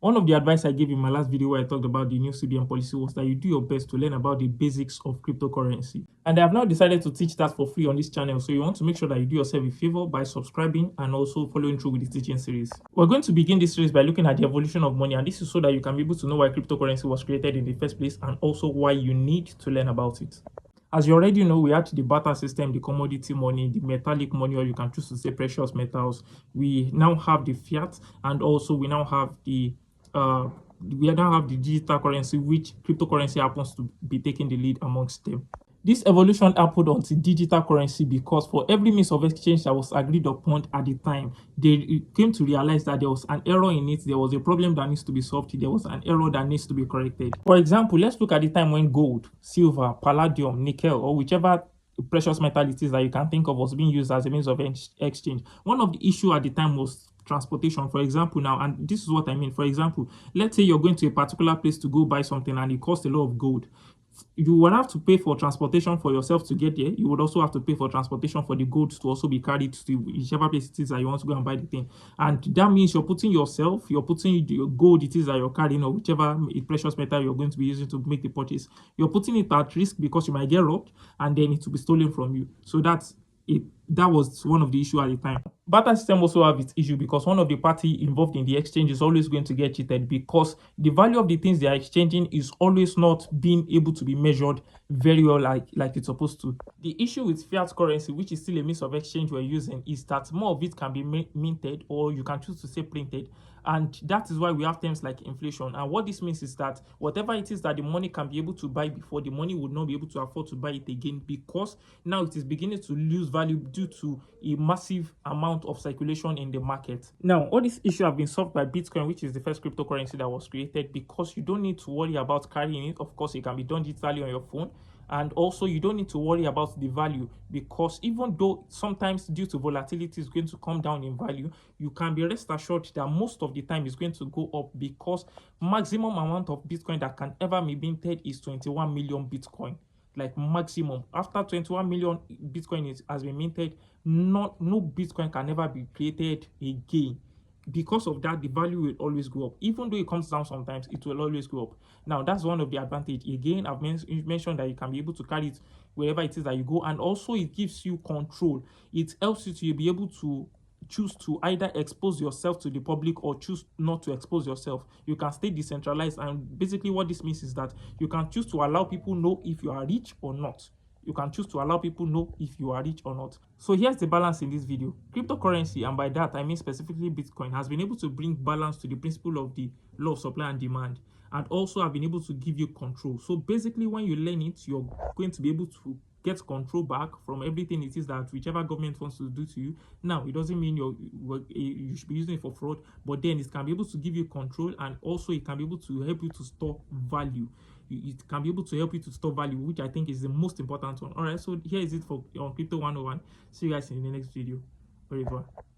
One of the advice I gave in my last video where I talked about the new CBN policy was that you do your best to learn about the basics of cryptocurrency. And I have now decided to teach that for free on this channel. So you want to make sure that you do yourself a favor by subscribing and also following through with the teaching series. We're going to begin this series by looking at the evolution of money. And this is so that you can be able to know why cryptocurrency was created in the first place and also why you need to learn about it. As you already know, we have the barter system, the commodity money, the metallic money, or you can choose to say precious metals. We now have the fiat, and also we now have uh, the digital currency, which cryptocurrency happens to be taking the lead amongst them. This evolution happened onto digital currency because for every means of exchange that was agreed upon at the time, they came to realize that there was an error in it, there was a problem that needs to be solved, there was an error that needs to be corrected. For example, let's look at the time when gold, silver, palladium, nickel, or whichever precious metal it is that you can think of was being used as a means of exchange. One of the issue at the time was transportation. For example, now, and this is what I mean. For example, let's say you're going to a particular place to go buy something and it costs a lot of gold. You would have to pay for transportation for yourself to get there. You would also have to pay for transportation for the goods to also be carried to whichever place it is that you want to go and buy the thing. And that means you're putting your gold it is that you're carrying, or whichever precious metal you're going to be using to make the purchase, you're putting it at risk because you might get robbed and then it will be stolen from you. So that's it. That was one of the issue at the time. Barter system also have its issue because one of the party involved in the exchange is always going to get cheated because the value of the things they are exchanging is always not being able to be measured very well like it's supposed to. The issue with fiat currency, which is still a means of exchange we're using, is that more of it can be minted, or you can choose to say printed, and that is why we have terms like inflation. And what this means is that whatever it is that the money can be able to buy before, the money would not be able to afford to buy it again because now it is beginning to lose value due to a massive amount of circulation in the market. Now, all these issues have been solved by Bitcoin, which is the first cryptocurrency that was created, because you don't need to worry about carrying it. Of course, it can be done digitally on your phone. And also, you don't need to worry about the value because even though sometimes due to volatility is going to come down in value, you can be rest assured that most of the time it's going to go up because maximum amount of Bitcoin that can ever be minted is 21 million Bitcoin. Like maximum. After 21 million Bitcoin has been minted, no Bitcoin can ever be created again. Because of that, the value will always go up. Even though it comes down sometimes, it will always go up. Now, that's one of the advantage. Again, I've mentioned that you can be able to carry it wherever it is that you go, and also it gives you control. It helps you to be able to choose to either expose yourself to the public or choose not to expose yourself. You can stay decentralized, and basically what this means is that you can choose to allow people know if you are rich or not. You can choose to allow people know if you are rich or not. So here's the balance in this video. Cryptocurrency, and by that I mean specifically Bitcoin, has been able to bring balance to the principle of the law of supply and demand, and also have been able to give you control. So basically when you learn it, you're going to be able to get control back from everything it is that whichever government wants to do to you. Now, it doesn't mean you should be using it for fraud, but then it can be able to give you control, and also it can be able to help you to store value. It can be able to help you to store value, which I think is the most important one. All right, so here is it for Crypto 101. See you guys in the next video. Au revoir.